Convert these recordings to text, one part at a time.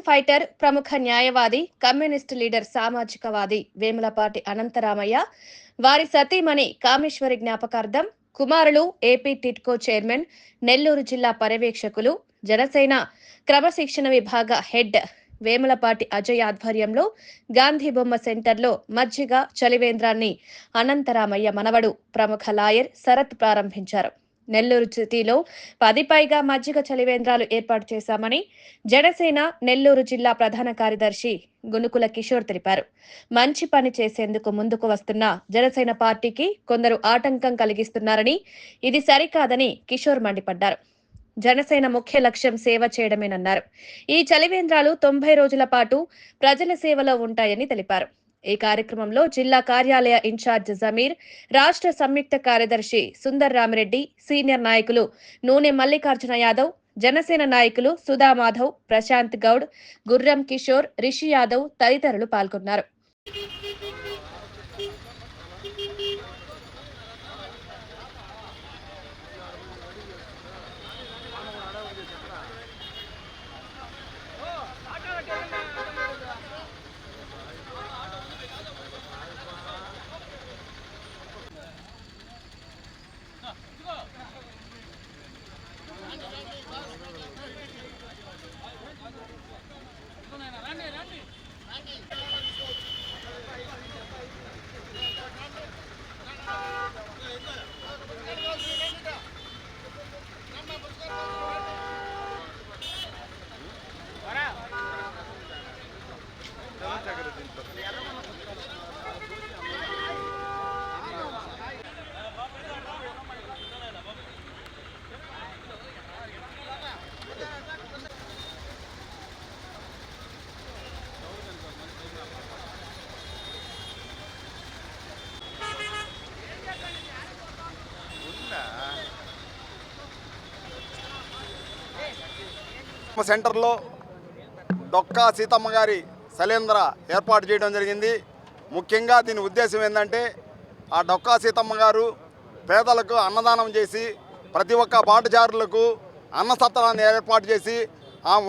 Fighter, ప్రముఖ న్యాయవాది, communist leader, సామాజికవాది Vemulapati Anantharamaiah, వారి సతీమణి కామేశ్వరి జ్ఞాపకార్థం కుమారులు ఏపీ టిడ్కో చైర్మన్, నెల్లూరు జిల్లా పర్యవేక్షకులు, జనసేన క్రమశిక్షణ విభాగ హెడ్ వేములపాటి అజయ్ ఆధ్వర్యంలో గాంధీ బొమ్మ సెంటర్లో మజ్జిగ చలివేంద్రాన్ని అనంతరామయ్య మనవడు, ప్రముఖ లాయర్ శరత్ ప్రారంభించారు. నెల్లూరు సిటీలో 10 పైగా మజ్జిగ చలివేంద్రాలు ఏర్పాటు చేశామని జనసేన నెల్లూరు జిల్లా ప్రధాన కార్యదర్శి గునుకుల కిషోర్ తెలిపారు. మంచి పని చేసేందుకు ముందుకు వస్తున్న జనసేన పార్టీకి కొందరు ఆటంకం కలిగిస్తున్నారని, ఇది సరికాదని కిషోర్ మండిపడ్డారు. జనసేన ముఖ్య లక్ష్యం సేవ చేయడమేనన్నారు. ఈ చలివేంద్రాలు 90 రోజుల పాటు ప్రజల సేవలో ఉంటాయని తెలిపారు. ఈ కార్యక్రమంలో జిల్లా కార్యాలయ ఇన్ఛార్జ్ జమీర్, రాష్ట్ర సంయుక్త కార్యదర్శి సుందర్ రామిరెడ్డి, సీనియర్ నాయకులు నూనె మల్లికార్జున యాదవ్, జనసేన నాయకులు సుధా మాధవ్, ప్రశాంత్ గౌడ్, గుర్రం కిషోర్, రిషి యాదవ్ తదితరులు పాల్గొన్నారు. సెంటర్లో డొక్కా సీతమ్మ గారి శైలేంద్ర ఏర్పాటు చేయడం జరిగింది. ముఖ్యంగా దీని ఉద్దేశం ఏంటంటే, ఆ డొక్కా సీతమ్మ గారు పేదలకు అన్నదానం చేసి ప్రతి ఒక్క బాటదారులకు అన్నసత్రాన్ని ఏర్పాటు చేసి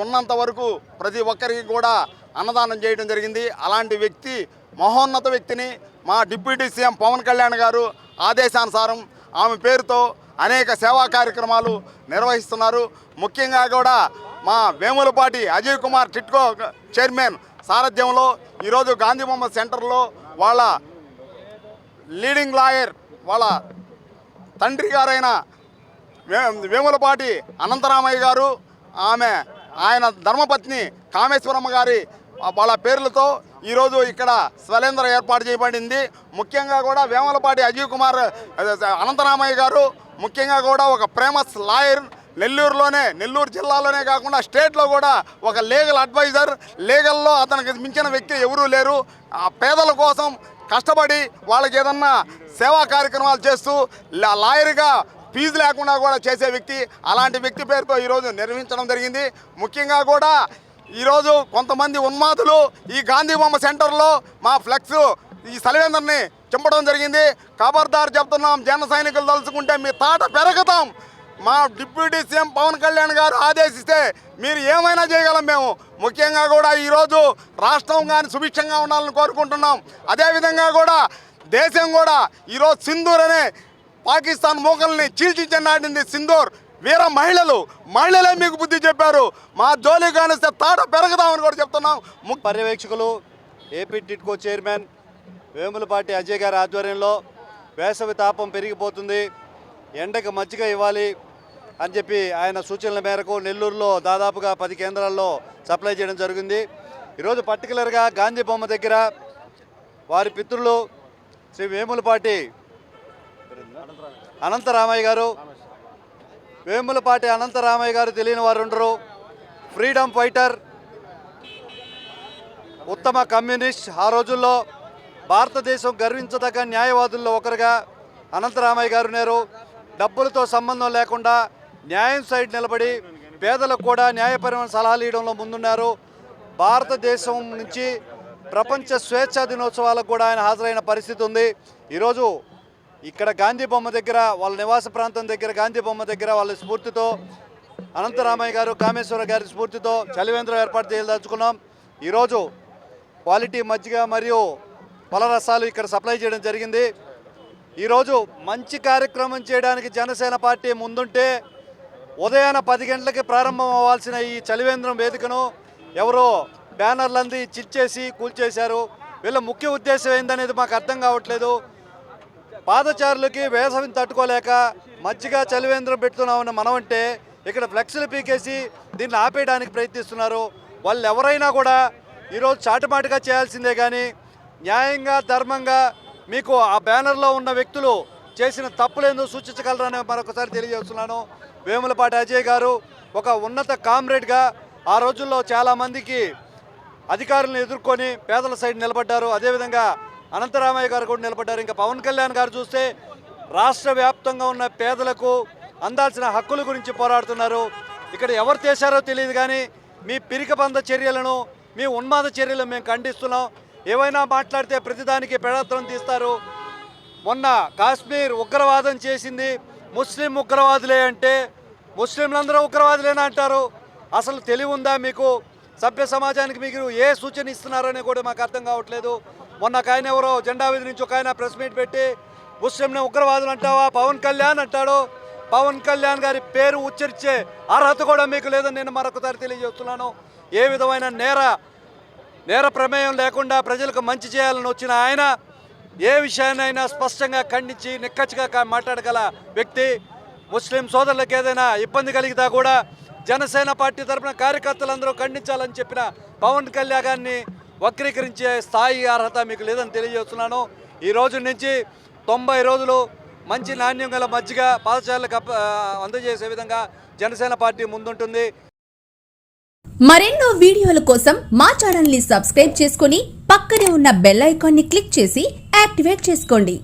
ఉన్నంత వరకు ప్రతి ఒక్కరికి కూడా అన్నదానం చేయడం జరిగింది. అలాంటి వ్యక్తి, మహోన్నత వ్యక్తిని మా డిప్యూటీ సీఎం పవన్ కళ్యాణ్ గారు ఆదేశానుసారం ఆమె పేరుతో అనేక సేవా కార్యక్రమాలు నిర్వహిస్తున్నారు. ముఖ్యంగా కూడా మా వేములపాటి అజయ్ కుమార్ టిడ్కో చైర్మన్ సారథ్యంలో ఈరోజు గాంధీ బొమ్మ సెంటర్లో వాళ్ళ లీడింగ్ లాయర్, వాళ్ళ తండ్రి గారైన వేములపాటి అనంతరామయ్య గారు, ఆయన ధర్మపత్ని కామేశ్వరమ్మ గారి వాళ్ళ పేర్లతో ఈరోజు ఇక్కడ శైలేంద్ర ఏర్పాటు చేయబడింది. ముఖ్యంగా కూడా వేములపాటి అజయ్ కుమార్ అనంతరామయ్య గారు ముఖ్యంగా కూడా ఒక ఫేమస్ లాయర్, నెల్లూరు జిల్లాలోనే కాకుండా స్టేట్లో కూడా ఒక లీగల్ అడ్వైజర్. లీగల్లో అతనికి మించిన వ్యక్తి ఎవరూ లేరు. ఆ పేదల కోసం కష్టపడి వాళ్ళకి ఏదన్నా సేవా కార్యక్రమాలు చేస్తూ లాయర్గా ఫీజు లేకుండా కూడా చేసే వ్యక్తి. అలాంటి వ్యక్తి పేరుతో ఈరోజు నిర్వహించడం జరిగింది. ముఖ్యంగా కూడా ఈరోజు కొంతమంది ఉన్మాదులు ఈ గాంధీ బొమ్మ సెంటర్లో మా ఫ్లెక్స్ ఈ శైలేంద్రని చింపడం జరిగింది. ఖబర్దార్ చెప్తున్నాం, జన సైనికులు తలుచుకుంటే మీ తాట పెరగతాం. మా డిప్యూటీ సీఎం పవన్ కళ్యాణ్ గారు ఆదేశిస్తే మీరు ఏమైనా చేయగలం మేము. ముఖ్యంగా కూడా ఈరోజు రాష్ట్రం కానీ సుభిక్షంగా ఉండాలని కోరుకుంటున్నాం. అదేవిధంగా కూడా దేశం కూడా ఈరోజు సింధూర్ అనే పాకిస్తాన్ మూకల్ని చీల్చి నాటింది. సింధూర్ వీర మహిళలే మీకు బుద్ధి చెప్పారు. మా జోలి కానిస్తే తాట పెరగదామని కూడా చెప్తున్నాం. పర్యవేక్షకులు ఏపీ టిడ్కో చైర్మన్ వేములపాటి అజయ్ గారి ఆధ్వర్యంలో వేసవి తాపం పెరిగిపోతుంది, ఎండకు మజ్జిగ ఇవ్వాలి అని చెప్పి ఆయన సూచనల మేరకు నెల్లూరులో దాదాపుగా 10 కేంద్రాల్లో సప్లై చేయడం జరిగింది. ఈరోజు పర్టికులర్గా గాంధీ బొమ్మ దగ్గర వారి పితృలు శ్రీ వేములపాటి అనంతరామయ్య గారు, వేములపాటి అనంతరామయ్య గారు తెలియని వారు ఉండరు. ఫ్రీడమ్ ఫైటర్, ఉత్తమ కమ్యూనిస్ట్. ఆ రోజుల్లో భారతదేశం గర్వించదగ్గ న్యాయవాదుల్లో ఒకరుగా అనంతరామయ్య గారు ఉన్నారు. డబ్బులతో సంబంధం లేకుండా న్యాయం సైడ్ నిలబడి పేదలకు కూడా న్యాయపరమైన సలహాలు ఇవ్వడంలో ముందున్నారు. భారతదేశం నుంచి ప్రపంచ స్వేచ్ఛా దినోత్సవాలకు కూడా ఆయన హాజరైన పరిస్థితి ఉంది. ఈరోజు ఇక్కడ గాంధీ బొమ్మ దగ్గర, వాళ్ళ నివాస ప్రాంతం దగ్గర గాంధీ బొమ్మ దగ్గర వాళ్ళ స్ఫూర్తితో అనంతరామయ్య గారు కామేశ్వర గారి స్ఫూర్తితో చలివేంద్రం ఏర్పాటు చేయదలుచుకున్నాం. ఈరోజు క్వాలిటీ మజ్జిగ మరియు పలరసాలు ఇక్కడ సప్లై చేయడం జరిగింది. ఈరోజు మంచి కార్యక్రమం చేయడానికి జనసేన పార్టీ ముందుంటే ఉదయాన 10 గంటలకి ప్రారంభం అవ్వాల్సిన ఈ చలివేంద్రం వేదికను ఎవరో బ్యానర్లంది చిచ్చేసి కూల్చేశారు. వీళ్ళ ముఖ్య ఉద్దేశం ఏందనేది మాకు అర్థం కావట్లేదు. పాదచారులకి వేసవిని తట్టుకోలేక మజ్జిగ చలివేంద్రం పెడుతున్నామని మనమంటే ఇక్కడ ఫ్లెక్స్లు పీకేసి దీన్ని ఆపేయడానికి ప్రయత్నిస్తున్నారు. వాళ్ళు ఎవరైనా కూడా ఈరోజు చాటుమాటుగా చేయాల్సిందే కానీ న్యాయంగా ధర్మంగా మీకు ఆ బ్యానర్లో ఉన్న వ్యక్తులు చేసిన తప్పులేందో సూచించగలరని మరొకసారి తెలియజేస్తున్నాను. వేములపాటి అజయ్ గారు ఒక ఉన్నత కామ్రేడ్గా ఆ రోజుల్లో చాలామందికి అధికారులను ఎదుర్కొని పేదల సైడ్ నిలబడ్డారు. అదేవిధంగా అనంతరామయ్య గారు కూడా నిలబడ్డారు. ఇంకా పవన్ కళ్యాణ్ గారు చూస్తే రాష్ట్ర వ్యాప్తంగా ఉన్న పేదలకు అందాల్సిన హక్కుల గురించి పోరాడుతున్నారు. ఇక్కడ ఎవరు చేశారో తెలియదు కానీ మీ పిరికబంద చర్యలను, మీ ఉన్మాద చర్యలను మేము ఖండిస్తున్నాం. ఏవైనా మాట్లాడితే ప్రతిదానికి పెడత్రం తీస్తారు. మొన్న కాశ్మీర్ ఉగ్రవాదం చేసింది ముస్లిం ఉగ్రవాదులే అంటే ముస్లింలందరూ ఉగ్రవాదులేనా అంటారు. అసలు తెలివి ఉందా మీకు? సభ్య సమాజానికి మీకు ఏ సూచన ఇస్తున్నారని కూడా మాకు అర్థం కావట్లేదు. మొన్న ఒక ఆయన ఎవరో జెండా వీధి నుంచి ఒక ఆయన ప్రెస్ మీట్ పెట్టి ముస్లింని ఉగ్రవాదులు అంటావా, పవన్ కళ్యాణ్ అంటాడు. పవన్ కళ్యాణ్ గారి పేరు ఉచ్చరించే అర్హత కూడా మీకు లేదని నేను మరొకసారి తెలియజేస్తున్నాను. ఏ విధమైన నేర ప్రమేయం లేకుండా ప్రజలకు మంచి చేయాలని వచ్చిన ఆయన ఏ విషయాన్నైనా స్పష్టంగా ఖండించి నిక్కచ్చిగా మాట్లాడగల వ్యక్తి. ముస్లిం సోదరులకు ఏదైనా ఇబ్బంది కలిగితే కూడా జనసేన పార్టీ తరఫున కార్యకర్తలందరూ ఖండించాలని చెప్పిన పవన్ కళ్యాణ్ గారిని వక్రీకరించే స్థాయి అర్హత మీకు లేదని తెలియజేస్తున్నాను. ఈ రోజు నుంచి 90 రోజులు మంచి నాణ్యం గల మజ్జిగ పాదచారులకు అందజేసే విధంగా జనసేన పార్టీ ముందుంటుంది. మరెన్నో వీడియోల కోసం మా ఛానల్ ని సబ్స్క్రైబ్ చేసుకుని పక్కనే ఉన్న బెల్ ఐకాన్ ని క్లిక్ చేసి యాక్టివేట్ చేసుకోండి.